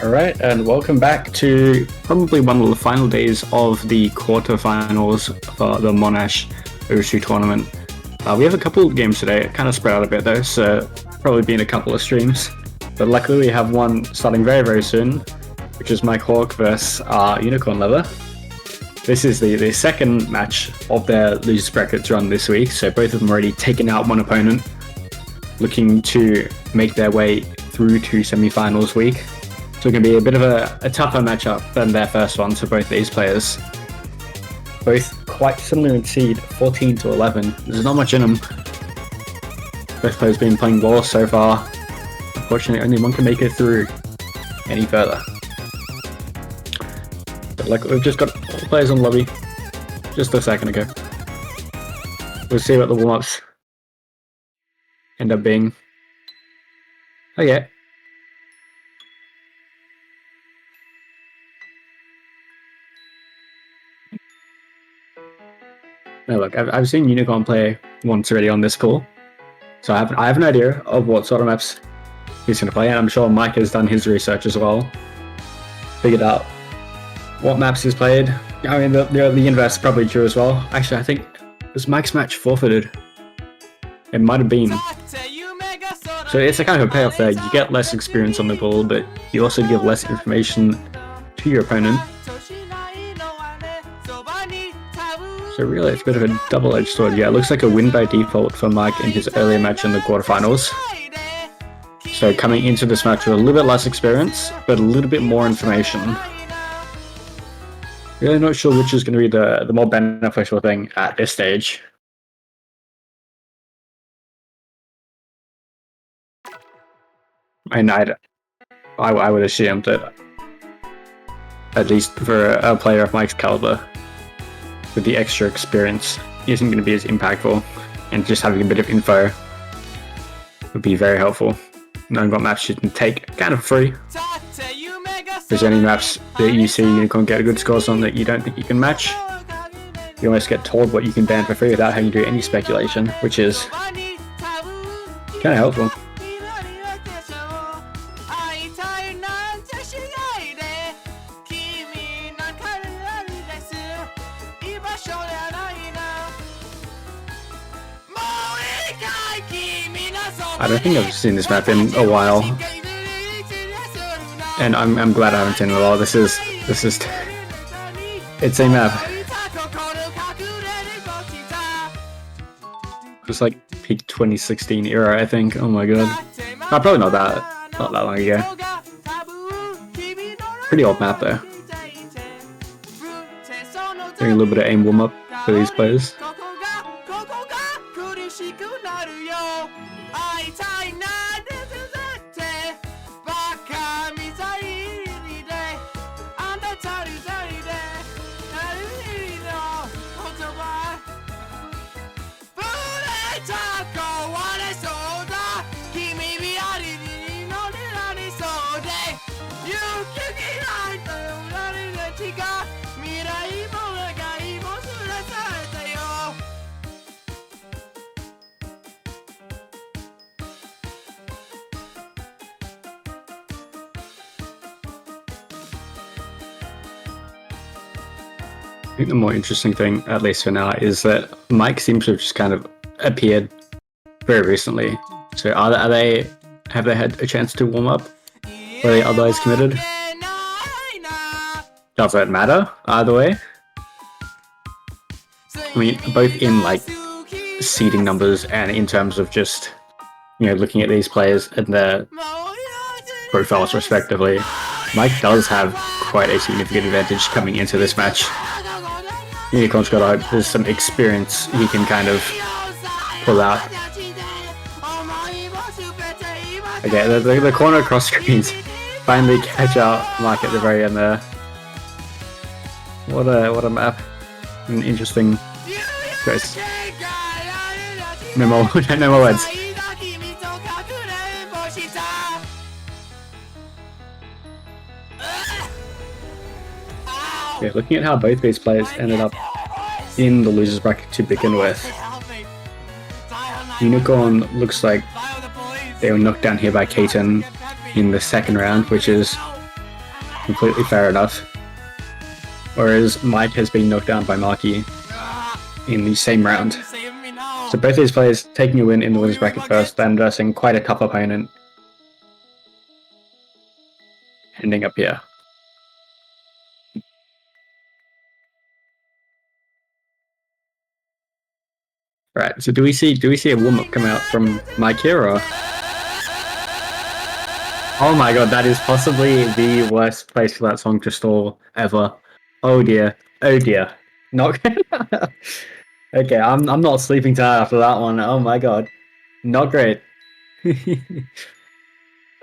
Alright, and welcome back to probably one of the final days of the quarterfinals for the Monash Osu tournament. We have a couple of games today, kind of spread out a bit though, so probably been a couple of streams. But luckily we have one starting very soon, which is Mike Hawk versus unicornlover. This is the second match of their losers brackets run this week, so both of them already taken out one opponent, looking to make their way through to semi-finals week. So it's going to be a bit of a tougher matchup than their first one for both these players. Both quite similar in seed, 14 to 11. There's not much in them. Both players been playing well so far. Unfortunately, only one can make it through any further. But like, we've just got all players on the lobby just a second ago. We'll see what the warm-ups end up being. Oh yeah. No, look, I've seen Unicorn play once already on this call, so I have an idea of what sort of maps he's going to play, and I'm sure Mike has done his research as well, figured out what maps he's played. I mean, the inverse is probably true as well. Actually, I think, was Mike's match forfeited? It might have been. So it's a kind of a payoff there. You get less experience on the ball, but you also give less information to your opponent. So really, it's a bit of a double-edged sword. Yeah, it looks like a win by default for Mike in his earlier match in the quarterfinals. So coming into this match with a little bit less experience, but a little bit more information. Really not sure which is going to be the more beneficial thing at this stage. And I would assume that, at least for a player of Mike's caliber, with the extra experience, isn't going to be as impactful, and just having a bit of info would be very helpful. Knowing what maps you can take kind of free. If there's any maps that you see Unicorn get good scores on that you don't think you can match, you almost get told what you can ban for free without having to do any speculation, which is kind of helpful. I don't think I've seen this map in a while, and I'm glad I haven't seen it at all. It's a map. It's like peak 2016 era, I think. Oh my god. Probably not that long ago. Pretty old map though. Doing a little bit of aim warm up for these players. I think the more interesting thing, at least for now, is that Mike seems to have just kind of appeared very recently. So have they had a chance to warm up? Were they otherwise committed? Does that matter either way? I mean, both in like seeding numbers and in terms of just, you know, looking at these players and their profiles respectively, Mike does have quite a significant advantage coming into this match. Unicorn's there's some experience he can kind of pull out. Okay, the corner cross screens finally catch out Mike at the very end there. What a map. An interesting choice. No more words. Yeah, looking at how both these players ended up in the losers bracket to begin with, Unicorn looks like they were knocked down here by Keaton in the second round, which is completely fair enough. Whereas Mike has been knocked down by Marky in the same round. So both these players taking a win in the winners bracket first, then versing quite a tough opponent. Ending up here. Right, so do we see a warm-up come out from Mike here, or? Oh my god, that is possibly the worst place for that song to stall ever. Oh dear. Oh dear. Not okay, I'm not sleeping tight after that one. Oh my god. Not great. Oh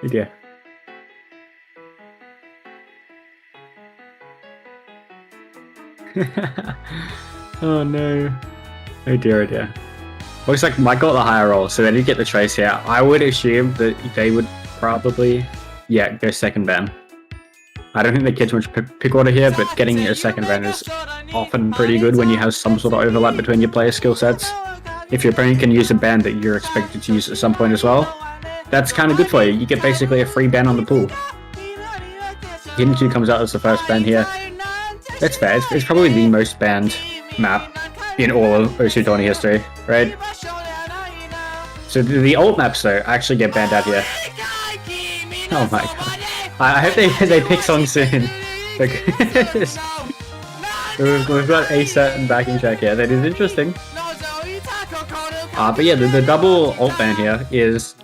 dear. Oh no. Oh dear, oh dear. Looks like Mike got the higher roll, so they did get the trace here. I would assume that they would probably, yeah, go second ban. I don't think they get too much pick order here, but getting a second ban is often pretty good when you have some sort of overlap between your player skill sets. If your opponent can use a ban that you're expected to use at some point as well, that's kind of good for you. You get basically a free ban on the pool. Hidden 2 comes out as the first ban here. That's fair. It's probably the most banned map in all of OC Tourney history, right? So the alt maps though actually get banned out here. Oh my god. I hope they pick songs soon. Because we've got a certain backing track here that is interesting. But yeah, the double alt ban here is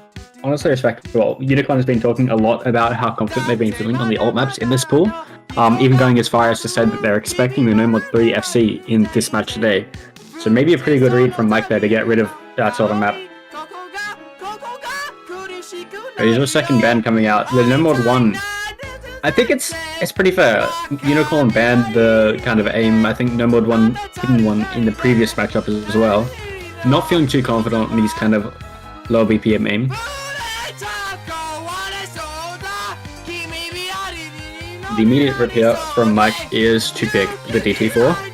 honestly respectable. Unicorn has been talking a lot about how confident they've been feeling on the alt maps in this pool. Even going as far as to say that they're expecting the No Mod 3 FC in this match today. So maybe a pretty good read from Mike there to get rid of that sort of map. There's a second ban coming out. The No Mod 1, I think it's pretty fair. Unicorn banned the kind of aim. I think No Mod 1 hidden one in the previous matchup as well. Not feeling too confident on these kind of low BPM aim. The immediate rip here from Mike is to pick the DT4.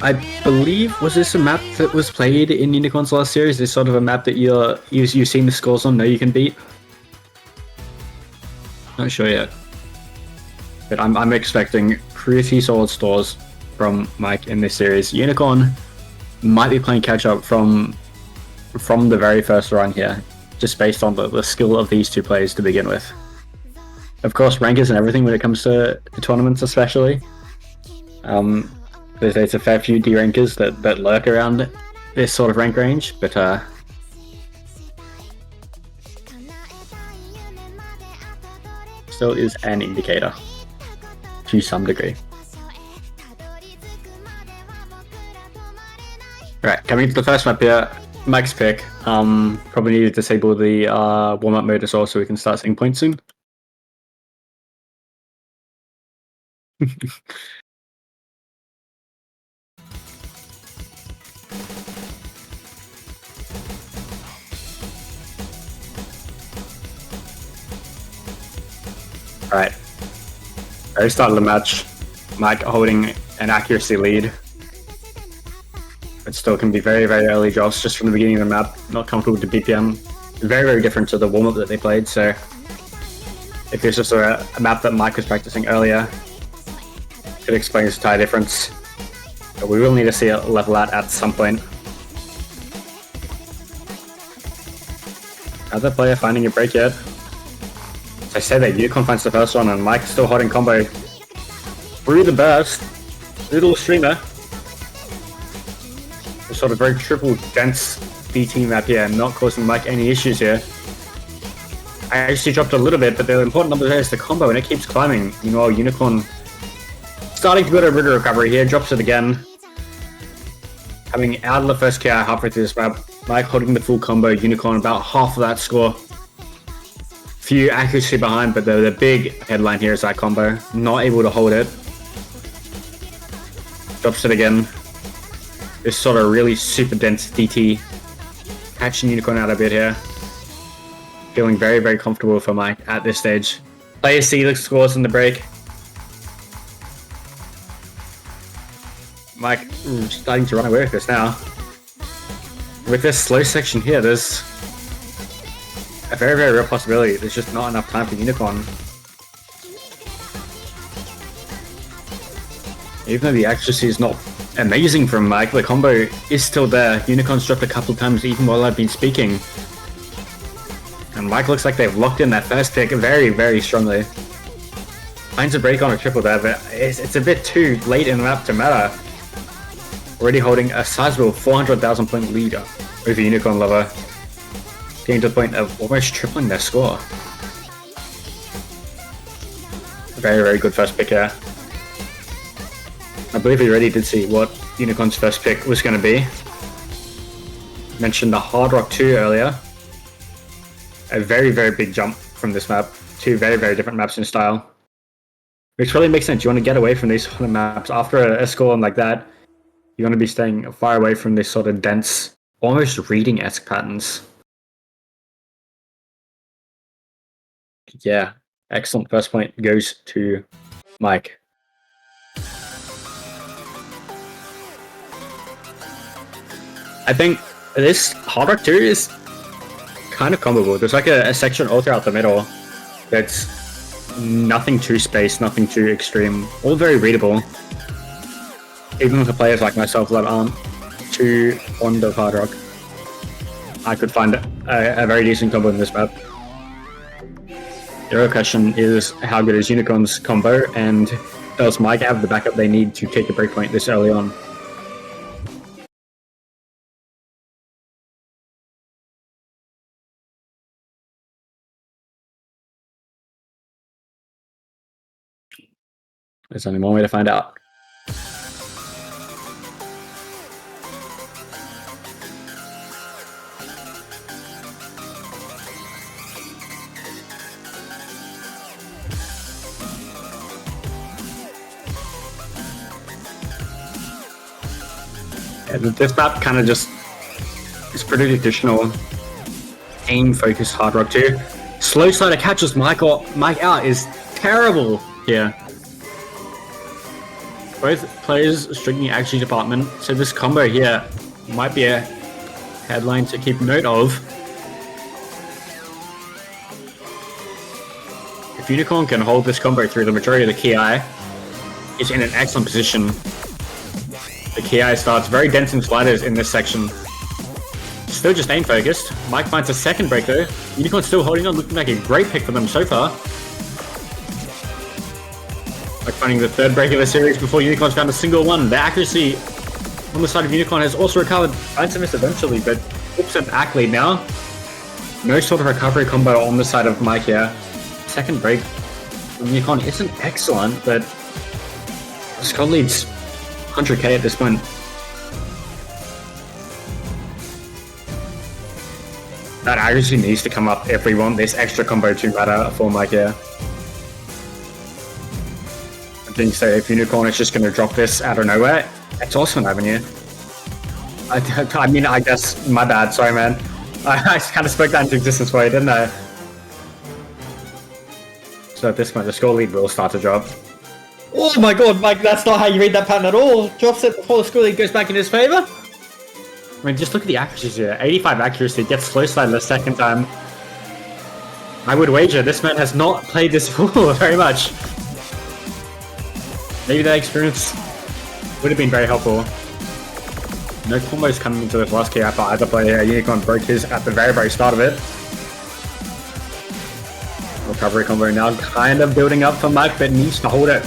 I believe, was this a map that was played in Unicorn's last series? This sort of a map that you've seen the scores on, know you can beat? Not sure yet. But I'm expecting pretty solid scores from Mike in this series. Unicorn might be playing catch up from the very first run here, just based on the skill of these two players to begin with. Of course, rank isn't everything when it comes to tournaments, especially. There's a fair few D-rankers that lurk around this sort of rank range, but still is an indicator to some degree. Right, coming to the first map here, Mike's pick. Probably need to disable the warm-up mode as well so we can start seeing points soon. Right. Very start of the match. Mike holding an accuracy lead. But still can be very, very early drops just from the beginning of the map. Not comfortable with the BPM. Very, very different to the warm-up that they played, so if it's just a map that Mike was practicing earlier, could explain this entire difference. But we will need to see it level out at some point. Another player finding a break yet. As I say that, Unicorn finds the first one, and Mike's still holding combo through the burst. Little streamer. A sort of very triple dense DT map here, not causing Mike any issues here. I actually dropped a little bit, but the important number there is the combo, and it keeps climbing. Meanwhile, Unicorn starting to go to rigor recovery here, drops it again. Coming out of the first KI halfway through this map, Mike holding the full combo, Unicorn about half of that score. Few accuracy behind, but the big headline here is that combo. Not able to hold it. Drops it again. This sort of really super dense DT. Catching Unicorn out a bit here. Feeling very, very comfortable for Mike at this stage. Player C looks scores in the break. Mike starting to run away with this now. With this slow section here, there's a very, very real possibility. There's just not enough time for Unicorn Even though the accuracy is not amazing from Mike, the combo is still there. Unicorn's dropped a couple times even while I've been speaking. And Mike looks like they've locked in that first pick very, very strongly. Finds a break on a triple there, but it's a bit too late in the map to matter. Already holding a sizable 400,000 point lead over unicornlover. Getting to the point of almost tripling their score. Very, very good first pick here. I believe we already did see what Unicorn's first pick was going to be. Mentioned the Hard Rock 2 earlier. A very, very big jump from this map. Two very, very different maps in style. Which really makes sense. You want to get away from these sort of maps. After a score like that, you want to be staying far away from this sort of dense, almost reading-esque patterns. Yeah, excellent first point goes to Mike. I think this Hard Rock 2 is kind of comboable. There's like a section all throughout the middle that's nothing too spaced, nothing too extreme, all very readable. Even for players like myself that aren't too fond of Hard Rock, I could find a very decent combo in this map. The real question is how good is Unicorn's combo, and does Mike have the backup they need to take a breakpoint this early on? There's only one way to find out. Yeah, this map kind of just is pretty traditional aim-focused Hard Rock 2. Slow slider catches Mike out is terrible here. Both players striking the accuracy department, so this combo here might be a headline to keep note of. If Unicorn can hold this combo through the majority of the Ki, is in an excellent position. The Ki starts very dense in sliders in this section. Still just aim focused. Mike finds a second break though. Unicorn still holding on, looking like a great pick for them so far. Like finding the third break of the series before Unicorn's found a single one. The accuracy on the side of Unicorn has also recovered. Finds a miss eventually, but flips an act lead now. No sort of recovery combo on the side of Mike here. Second break from Unicorn isn't excellent, but score leads 100k at this point. That accuracy needs to come up if we want this extra combo to matter for Mike here. I think so. If Unicorn is just going to drop this out of nowhere, it's also an avenue. I mean, I guess, my bad, sorry man. I kind of spoke that into existence for you, didn't I? So at this point, the score lead will start to drop. Oh my god, Mike, that's not how you read that pattern at all. Drops it before the score lead goes back in his favor. I mean, just look at the accuracies here. 85 accuracy, gets slow slide the second time. I would wager this man has not played this pool very much. Maybe that experience would have been very helpful. No combos coming into this last KI for either player. Unicorn broke his at the very, very start of it. Recovery combo now kind of building up for Mike, but needs to hold it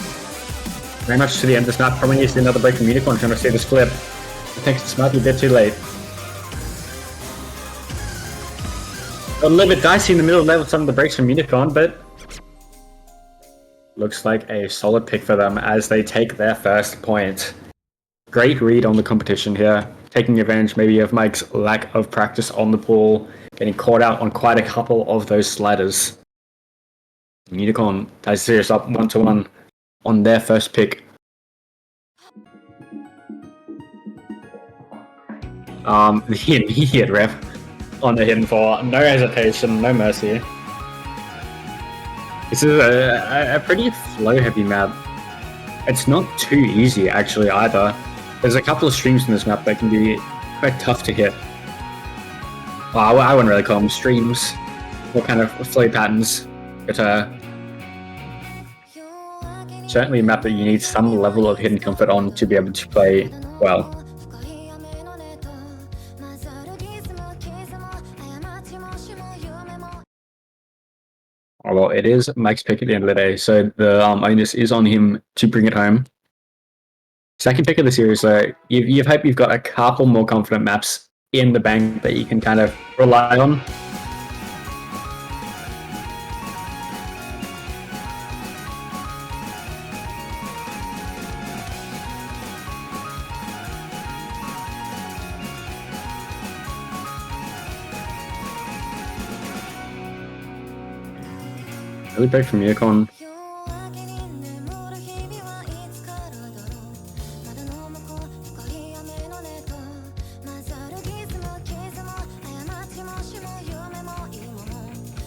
very much to the end of this map. Probably needs to see another break from Unicorn trying to see this flip. I think this might be a bit too late. A little bit dicey in the middle level, some of the breaks from Unicorn, but looks like a solid pick for them as they take their first point. Great read on the competition here, taking advantage maybe of Mike's lack of practice on the pool, getting caught out on quite a couple of those sliders. Unicorn ties serious up 1-1 on their first pick. The immediate rep on the hidden four, no hesitation, no mercy. This is a pretty flow-heavy map. It's not too easy, actually, either. There's a couple of streams in this map that can be quite tough to hit. Well, I wouldn't really call them streams. What kind of flow patterns? But, certainly a map that you need some level of hidden comfort on to be able to play well. Well, it is Mike's pick at the end of the day, so the onus is on him to bring it home. Second pick of the series, so you've hope you've got a couple more confident maps in the bank that you can kind of rely on. Really big from Unicorn.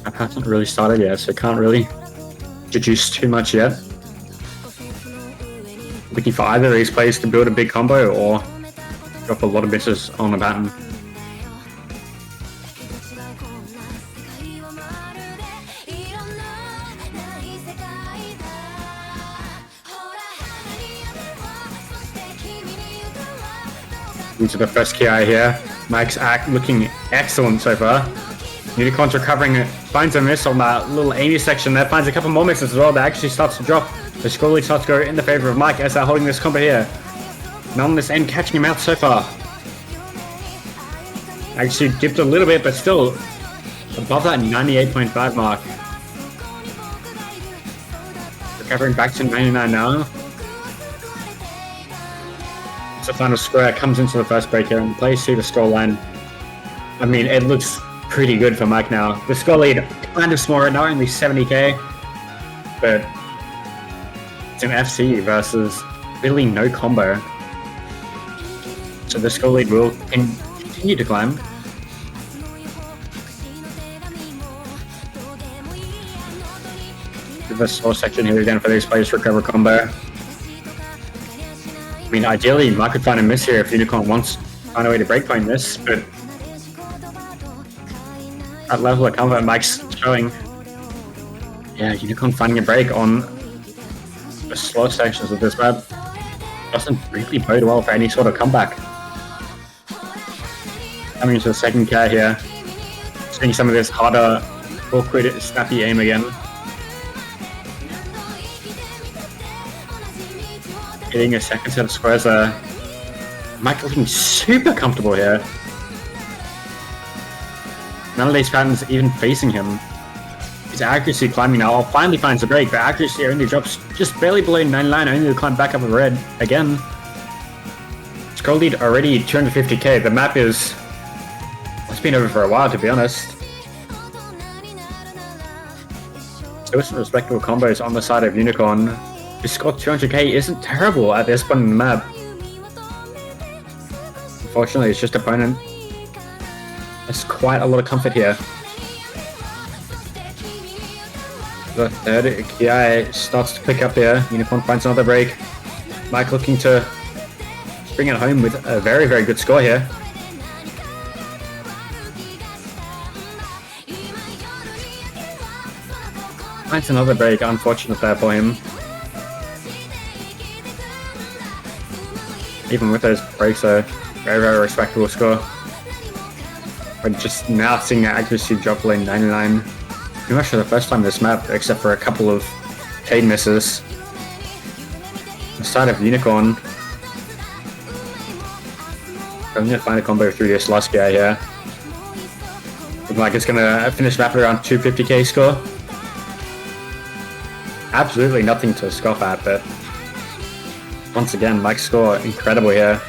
I haven't really started yet, so can't really deduce too much yet. Looking for either of these players to build a big combo or drop a lot of misses on the pattern. Into the first KI here. Mike's act looking excellent so far. Unicorn's recovering it, finds a miss on that little Amy section there, finds a couple more misses as well. That actually starts to drop. The score lead starts to go in the favor of Mike as they're holding this combo here. Nonetheless, and catching him out so far. Actually dipped a little bit, but still above that 98.5 mark. Recovering back to 99 now. The final square comes into the first break here and plays through the scoreline. I mean, it looks pretty good for Mike now. The score lead kind of small right now, only 70k, but it's an FC versus really no combo. So the score lead will continue to climb. The score section here again for these players to recover combo. I mean, ideally, Mike could find a miss here if Unicorn wants to find a way to breakpoint this, but that level of comfort Mike's showing. Yeah, Unicorn finding a break on the slow sections of this map doesn't really bode well for any sort of comeback. Coming into the second car here, seeing some of this harder, awkward, snappy aim again. Hitting a second set of squares there. Mike looking super comfortable here. None of these patterns even facing him. His accuracy climbing now. Finally finds a break, but accuracy only drops just barely below 99, only to climb back up with red again. Score lead already 250k. The map is... It's been over for a while, to be honest. Still some respectable combos on the side of Unicorn. His score 200k isn't terrible at this point in the map. Unfortunately, it's just opponent. There's quite a lot of comfort here. The third KI starts to pick up there. Unicorn finds another break. Mike looking to bring it home with a very, very good score here. Finds another break, unfortunate there for him. Even with those breaks, a very, very respectable score. But just now seeing that accuracy drop below 99. Pretty much for the first time this map, except for a couple of Cade misses. The side of Unicorn. I'm gonna find a combo through this last guy here. Looking like it's gonna finish map around 250k score. Absolutely nothing to scoff at, but once again, Mike's score incredible here.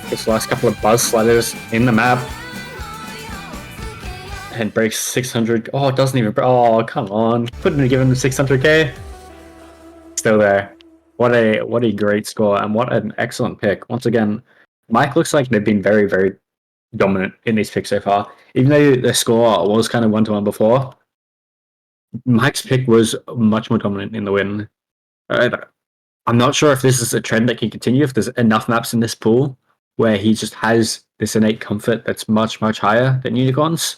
This last couple of buzz sliders in the map. And breaks 600. Oh, it doesn't even. Oh, come on. Couldn't have given him 600k. Still there. What a great score and what an excellent pick. Once again, Mike looks like they've been very, very dominant in these picks so far. Even though the score was kind of 1-1 before, Mike's pick was much more dominant in the win. I'm not sure if this is a trend that can continue, if there's enough maps in this pool where he just has this innate comfort that's much, much higher than Unicorn's.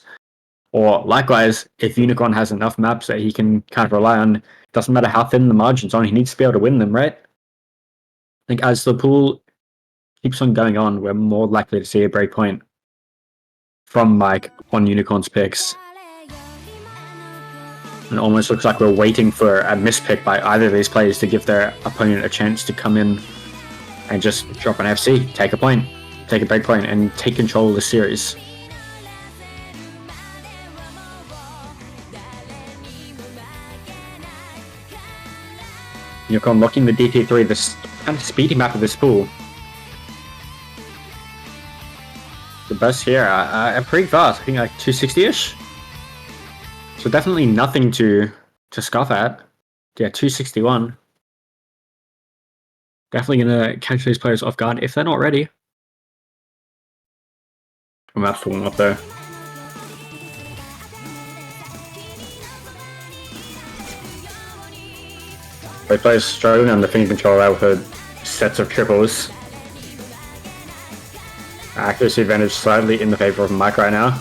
Or likewise, if Unicorn has enough maps that he can kind of rely on, doesn't matter how thin the margins are, he needs to be able to win them, right? I think as the pool keeps on going on, we're more likely to see a breakpoint from Mike on Unicorn's picks. And it almost looks like we're waiting for a mispick by either of these players to give their opponent a chance to come in and just drop an FC, take a point, take a breakpoint, and take control of the series. Unicorn locking the DT3, this kind of speedy map of this pool. The bursts here are pretty fast, I think like 260-ish. So definitely nothing to scoff at. Yeah, 261. Definitely gonna catch these players off guard if they're not ready. The map's pulling up though. Both players struggling on the finger control out with sets of triples. Accuracy advantage slightly in the favor of Mike right now.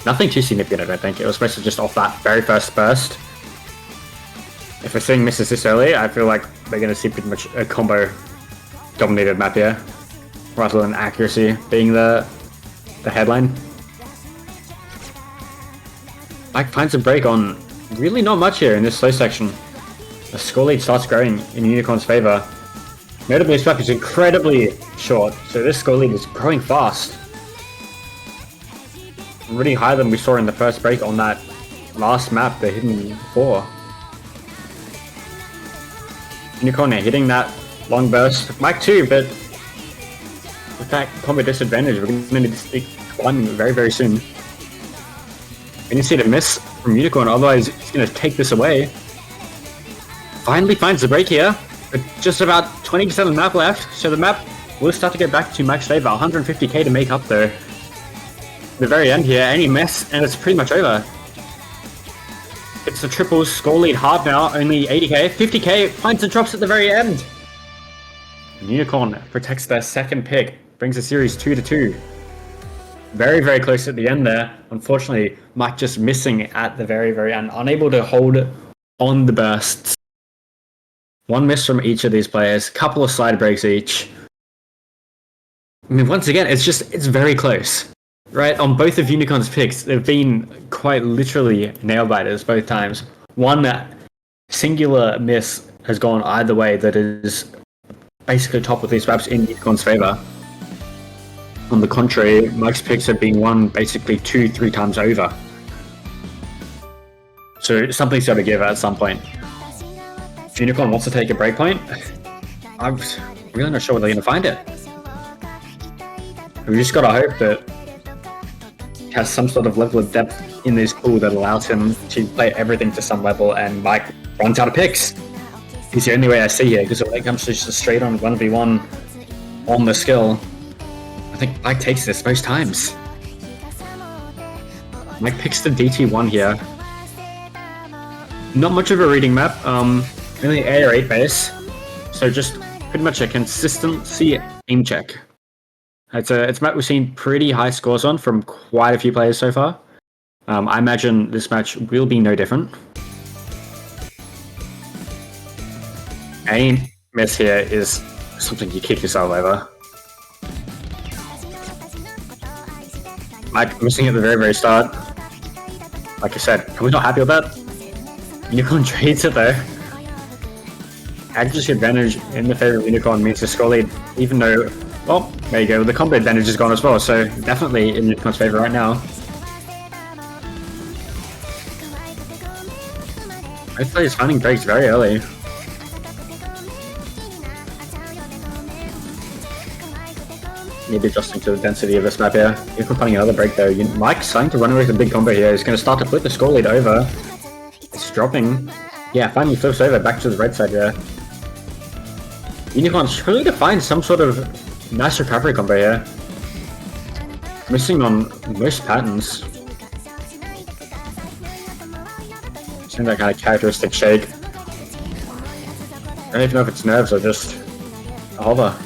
Nothing too significant, I don't think. It was mostly just off that very first burst. If we're seeing misses this early, I feel like they're going to see pretty much a combo dominated map here, rather than accuracy being the headline. Mike finds a break on really not much here in this slow section. The score lead starts growing in Unicorn's favor. Notably, this map is incredibly short, so this score lead is growing fast. Really higher than we saw in the first break on that last map, the Hidden 4. Unicorn hitting that long burst. Mike too, but with that combo disadvantage, we're going to need to be climbing very, very soon. We need to see the miss from Unicorn, otherwise he's going to take this away. Finally finds the break here, with just about 20% of the map left, so the map will start to get back to Mike's favor. 150k to make up though. The very end here, any mess, and it's pretty much over. It's the triples, score lead half now, only 80k, 50k, finds and drops at the very end. Unicorn protects their second pick, brings the series 2-2. Very, very close at the end there. Unfortunately, Mike just missing at the very, very end, unable to hold on the bursts. One miss from each of these players, couple of side breaks each. I mean, once again, it's very close. Right, on both of Unicorn's picks, they've been quite literally nail-biters both times. One singular miss has gone either way that is basically top of these maps in Unicorn's favor. On the contrary, Mike's picks have been won basically 2-3 times over. So something's got to give at some point. If Unicorn wants to take a breakpoint, I'm really not sure where they're going to find it. We just got to hope that has some sort of level of depth in this pool that allows him to play everything to some level, and Mike runs out of picks. He's the only way I see here, because when it comes to just a straight on 1v1 on the skill, I think Mike takes this most times. Mike picks the DT1 here. Not much of a reading map, only 8 or 8 base, so just pretty much a consistency aim check. It's a map we've seen pretty high scores on from quite a few players so far. I imagine this match will be no different. Any miss here is something you kick yourself over. Mike missing at the very, very start. Like I said, are we not happy with that? Unicorn trades it though. Accuracy advantage in the favor of Unicorn means the score lead, even though, well, there you go, the combo advantage is gone as well, so definitely in Unicorn's favor right now. Both players finding breaks very early. Maybe adjusting to the density of this map here. Unicorn finding another break though. Mike's starting to run away with a big combo here. He's going to start to flip the score lead over. It's dropping. Yeah, finally flips over back to the red side here. Unicorn's trying to find some sort of nice recovery combo here. Missing on most patterns. Seeing that kind of characteristic shake. I don't even know if it's nerves or just a hover.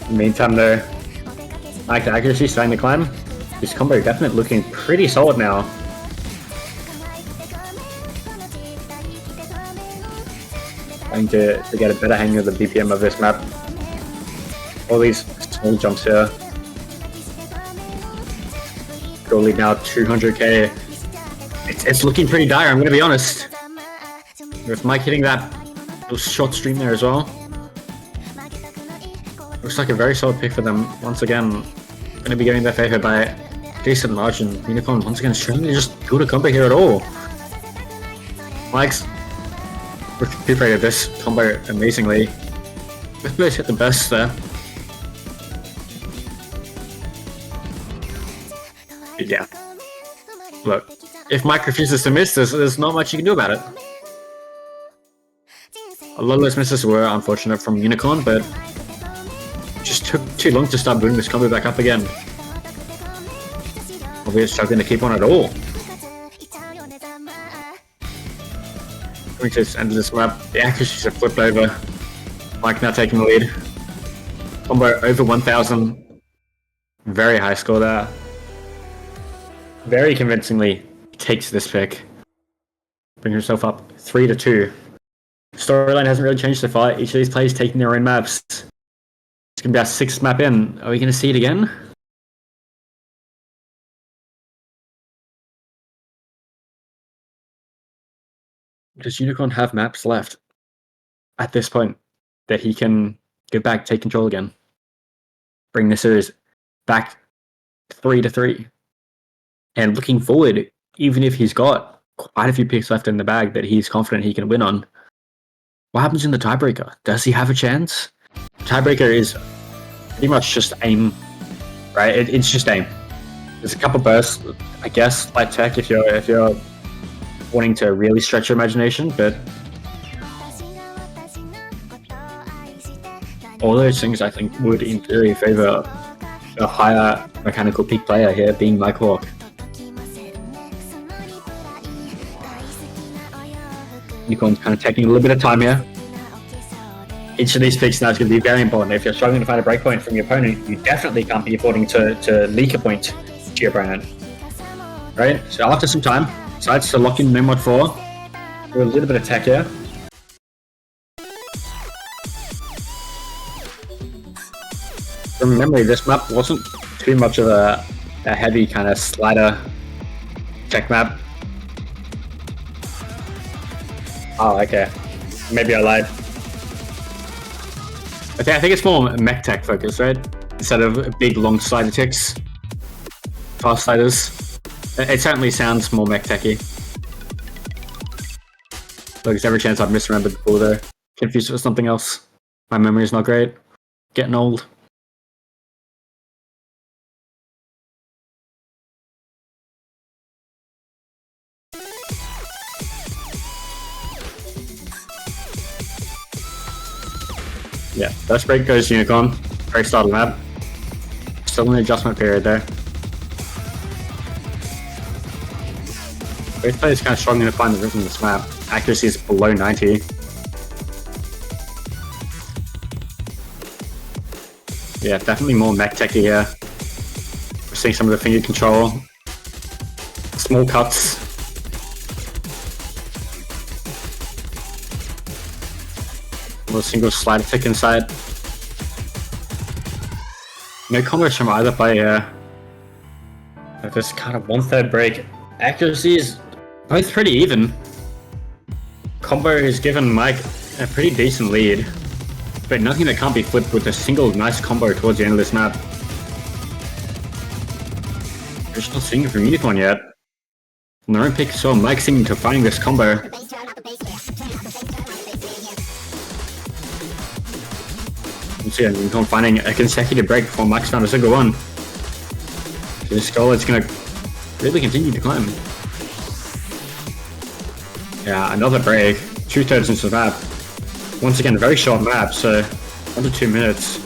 In the meantime though, Mike's accuracy starting to climb. His combo definitely looking pretty solid now. Trying to get a better hang of the BPM of this map. All these small jumps here. Goal lead now 200k. It's looking pretty dire, I'm going to be honest. With Mike hitting that short stream there as well. Looks like a very solid pick for them. Once again, going to be getting their favor by a decent margin. Unicorn once again struggling to just build a combo here at all. Mike's recuperated this combo amazingly. Both players hit the best there. But yeah. Look, if Mike refuses to miss, there's not much you can do about it. A lot of those misses were unfortunate from Unicorn, but it just took too long to start building this combo back up again. We're struggling to keep on at all. Coming to the end of this map, the accuracies are flipped over. Mike now taking the lead. Combo over 1,000. Very high score there. Very convincingly takes this pick. Bring himself up 3-2. Storyline hasn't really changed so far. Each of these players taking their own maps. It's going to be our 6th map in. Are we going to see it again? Does Unicorn have maps left at this point that he can go back, take control again? Bring the series back 3-3. And looking forward, even if he's got quite a few picks left in the bag that he's confident he can win on, what happens in the tiebreaker? Does he have a chance? Tiebreaker is pretty much just aim, right? It's just aim. There's a couple bursts, I guess, light tech if you're wanting to really stretch your imagination, but all those things I think would in theory favor a higher mechanical peak player here, being Mike Hawk. Unicorn's kind of taking a little bit of time here. Each of these picks now is going to be very important. If you're struggling to find a breakpoint from your opponent, you definitely can't be affording to leak a point to your opponent. Right? So after some time, decides to lock in no mod 4. Do a little bit of tech here. From memory, this map wasn't too much of a heavy kind of slider tech map. Oh, okay. Maybe I lied. Okay, I think it's more mech tech focused, right? Instead of big long slider ticks. Fast sliders. It certainly sounds more mech techy. Look, there's every chance I've misremembered the pool though. Confused it with something else. My memory is not great. Getting old. Yeah, first break goes Unicorn. Great start of the map. Still in the adjustment period there. Both players kind of struggling to find the rhythm in this map. Accuracy is below 90. Yeah, definitely more mech techy here. We're seeing some of the finger control. Small cuts. A single slider tick inside. No combos from either player. This kind of 1/3 break. Accuracy is both pretty even. Combo has given Mike a pretty decent lead, but nothing that can't be flipped with a single nice combo towards the end of this map. We're just not seeing it from Unicorn yet. On their own pick, so Mike seeming to finding this combo. See, Unicorn finding a consecutive break before Mike's found a single one. So this goal is going to really continue to climb. Yeah, another break. 2/3 into the map. Once again, a very short map, so under 2 minutes.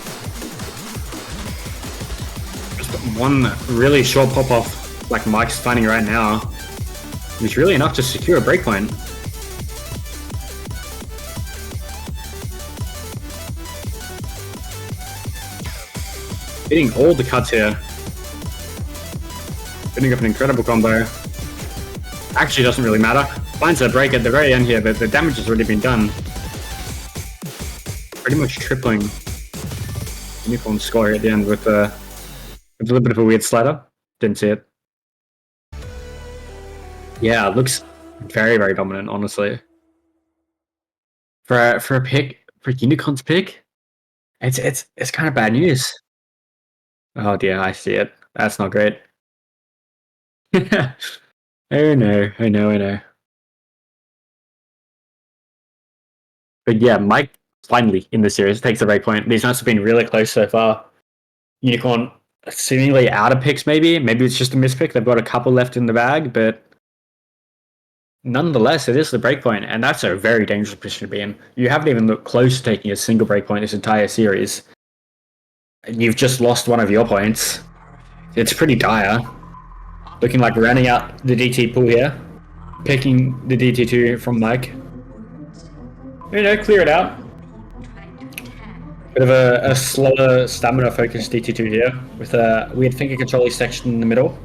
Just one really short pop-off like Mike's finding right now is really enough to secure a breakpoint. Hitting all the cuts here. Putting up an incredible combo. Actually doesn't really matter. Finds a break at the very end here, but the damage has already been done. Pretty much tripling Unicorn's score at the end with a little bit of a weird slider. Didn't see it. Yeah, it looks very, very dominant, honestly. For a pick, for Unicorn's pick, it's kind of bad news. Oh dear, I see it. That's not great. Oh no, I know. But yeah, Mike finally in the series takes the breakpoint. These maps have been really close so far. Unicorn seemingly out of picks, maybe. Maybe it's just a mispick. They've got a couple left in the bag, but nonetheless, it is the breakpoint, and that's a very dangerous position to be in. You haven't even looked close to taking a single breakpoint this entire series. And you've just lost one of your points. It's pretty dire. Looking like rounding out the DT pool here. Picking the DT2 from Mike. Clear it out. Bit of a slower stamina focused DT2 here, with a weird finger controlling section in the middle.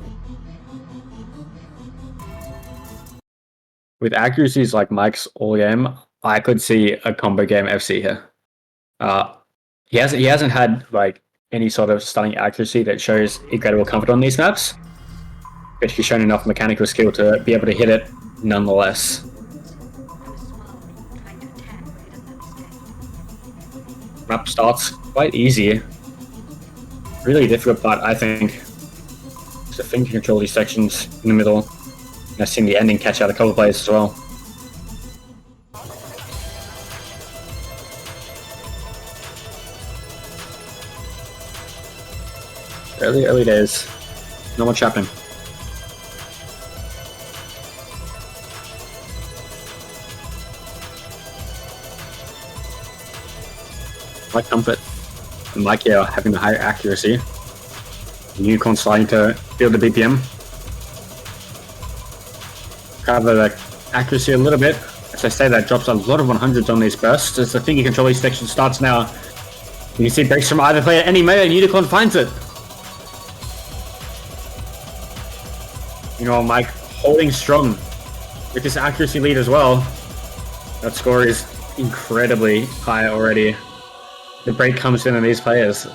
With accuracies like Mike's all game, I could see a combo game FC here. He hasn't had like any sort of stunning accuracy that shows incredible comfort on these maps, but he's shown enough mechanical skill to be able to hit it nonetheless. Map starts quite easy. Really difficult part, I think, is the finger control these sections in the middle. And I've seen the ending catch out a couple of players as well. Early days. Not much happening. Like comfort. And like having the higher accuracy. Unicorn starting to feel the BPM. Cover the accuracy a little bit. As I say, that drops a lot of 100s on these bursts. As the finger controlling section starts now, you can see breaks from either player any meta, and Unicorn finds it. Mike holding strong with this accuracy lead as well. That score is incredibly high already. The break comes in on these players.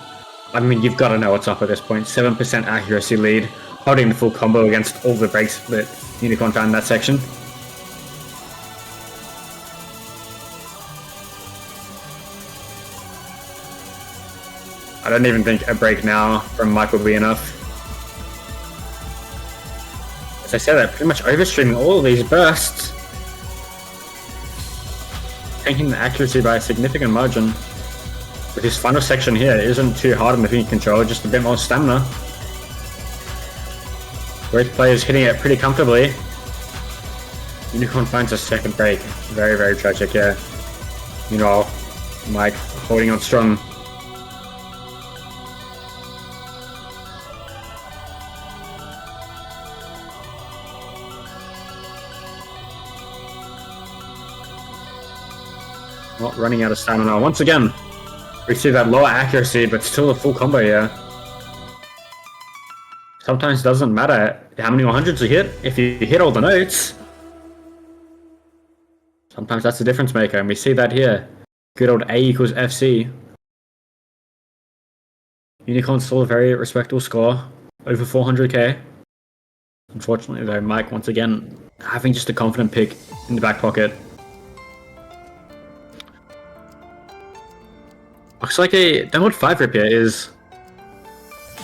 I mean, you've got to know what's up at this point. 7% accuracy lead, holding the full combo against all the breaks that Unicorn found in that section. I don't even think a break now from Mike will be enough. As I said, they're pretty much overstreaming all of these bursts, taking the accuracy by a significant margin. With this final section here, it isn't too hard on the finger control, just a bit more stamina. Both players hitting it pretty comfortably. Unicorn finds a second break. Very, very tragic, yeah. Mike holding on strong. Not running out of stamina once again. We see that lower accuracy, but still a full combo here. Sometimes it doesn't matter how many 100s you hit. If you hit all the notes, sometimes that's the difference maker, and we see that here. Good old A equals FC. Unicorn still a very respectable score, over 400k. Unfortunately though, Mike once again having just a confident pick in the back pocket. Looks like a downward 5 rip here is...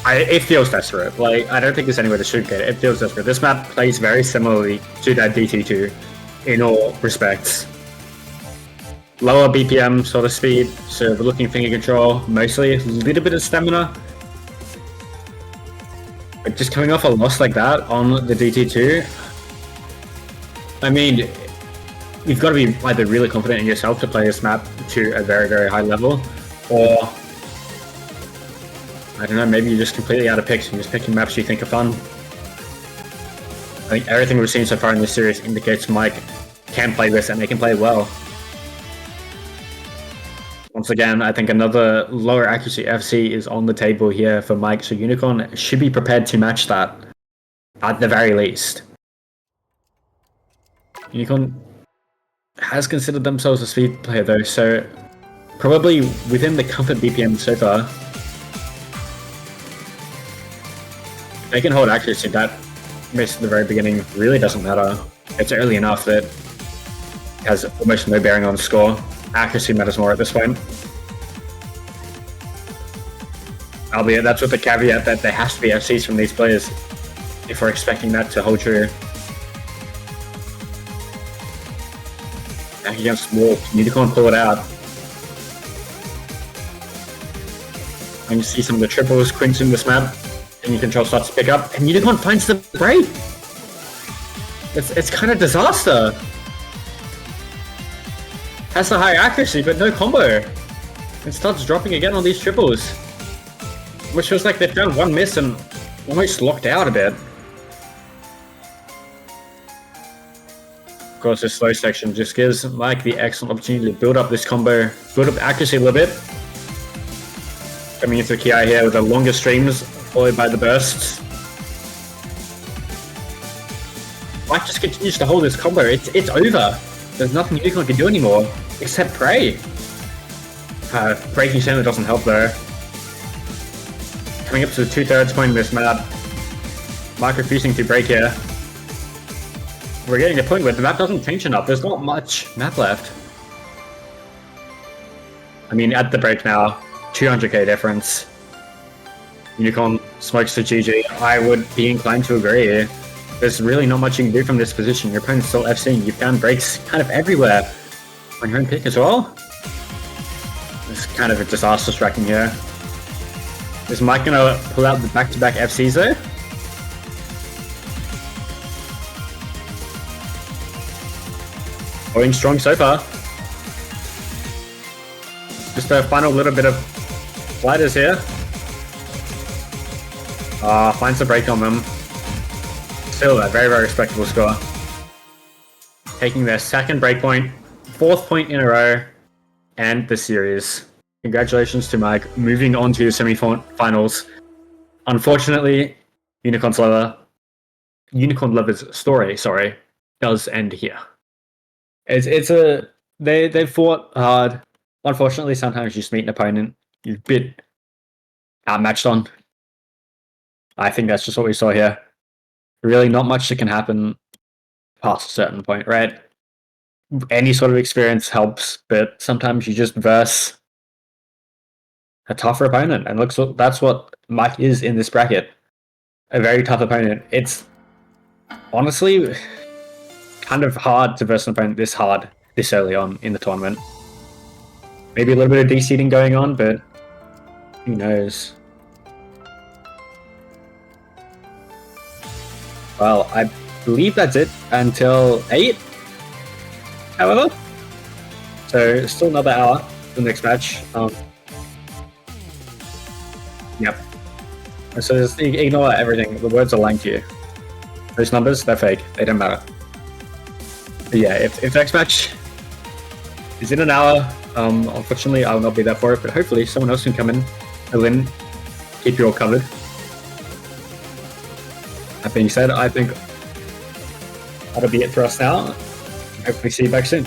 it feels desperate. Like, I don't think there's any way to sugarcoat it. It feels desperate. This map plays very similarly to that DT2 in all respects. Lower BPM sort of speed, so we're looking finger control, mostly a little bit of stamina. But just coming off a loss like that on the DT2, I mean, you've got to be either really confident in yourself to play this map to a very, very high level, or I don't know, maybe you're just completely out of picks and you're just picking maps you think are fun. I think everything we've seen so far in this series indicates Mike can play this and they can play well. Once again, I think another lower accuracy FC is on the table here for Mike, so Unicorn should be prepared to match that. at the very least. Unicorn has considered themselves a speed player though, so probably within the comfort BPM so far. If they can hold accuracy, that miss at the very beginning really doesn't matter. It's early enough that it has almost no bearing on the score. Accuracy matters more at this point. Albeit that's with the caveat that there has to be FCs from these players if we're expecting that to hold true. Back against Wolf, Unicorn pull it out. And you see some of the triples clinching this map, and your control starts to pick up, and Unicorn finds the break! It's kind of disaster! Has the high accuracy, but no combo! It starts dropping again on these triples. Which feels like they've found one miss and almost locked out a bit. Of course, this slow section just gives Mike the excellent opportunity to build up this combo, build up accuracy a little bit. Coming into the Ki here with the longer streams, followed by the bursts. Mike just continues to hold this combo. It's over. There's nothing Unicorn can do anymore, except pray. Breaking certainly doesn't help though. Coming up to the 2/3 point of this map. Mike refusing to break here. We're getting to the point where the map doesn't tension up. There's not much map left. I mean, at the break now, 200k difference. Unicorn smokes to GG. I would be inclined to agree. There's really not much you can do from this position. Your opponent's still FCing. You've found breaks kind of everywhere on your own pick as well. It's kind of a disaster striking here. Is Mike gonna pull out the back-to-back FCs though? Going strong so far. Just a final little bit of sliders here. Finds a break on them. Still a very, very respectable score. Taking their second breakpoint, 4th point in a row, and the series. Congratulations to Mike, moving on to the semi-finals. Unfortunately, Unicorn Lover's story, does end here. They've fought hard. Unfortunately, sometimes you just meet an opponent you're a bit outmatched on. I think that's just what we saw here. Really not much that can happen past a certain point, right? Any sort of experience helps, but sometimes you just verse a tougher opponent, and that's what Mike is in this bracket. A very tough opponent. It's honestly kind of hard to verse an opponent this hard, this early on in the tournament. Maybe a little bit of de-seeding going on, but who knows? Well, I believe that's it until 8, however. So still another hour for the next match. Yep. So just ignore everything. The words are lying to you. Those numbers, they're fake. They don't matter. But yeah, if the next match is in an hour, unfortunately I will not be there for it, but hopefully someone else can come in and then keep you all covered. That being said, I think that'll be it for us now. Hopefully see you back soon.